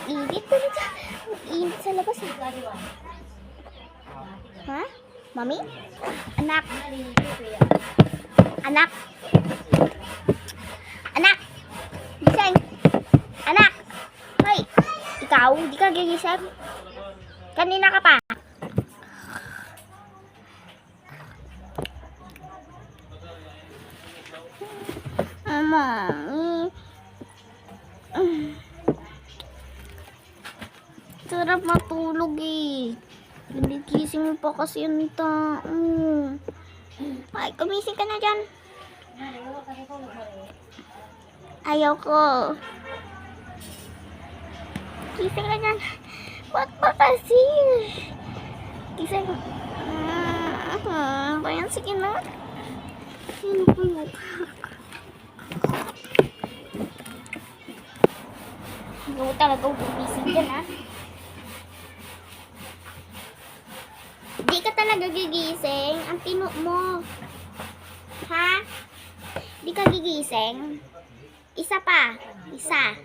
init talaga. Ang init sa labas. Ha? Mami? Anak? Anak? Anak? Gising? Anak? Hoy! Ikaw? Di ka gigising? Kanina ka pa? Mami. Sarap matulog eh. Ginigising mo pa kasi yung tao. Ay, kumising ka na dyan. Ayaw ko. Gising ka dyan. Ba't ba kasi? Gising. Bayan, sige na. Sino ko yun? Ikaw talaga gumising dyan, ha? Di ka talaga gigising. Ang tino mo. Ha? Di ka gigising? Isa pa. Isa.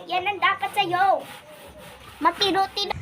Yan ang dapat sa'yo. Matino-tino.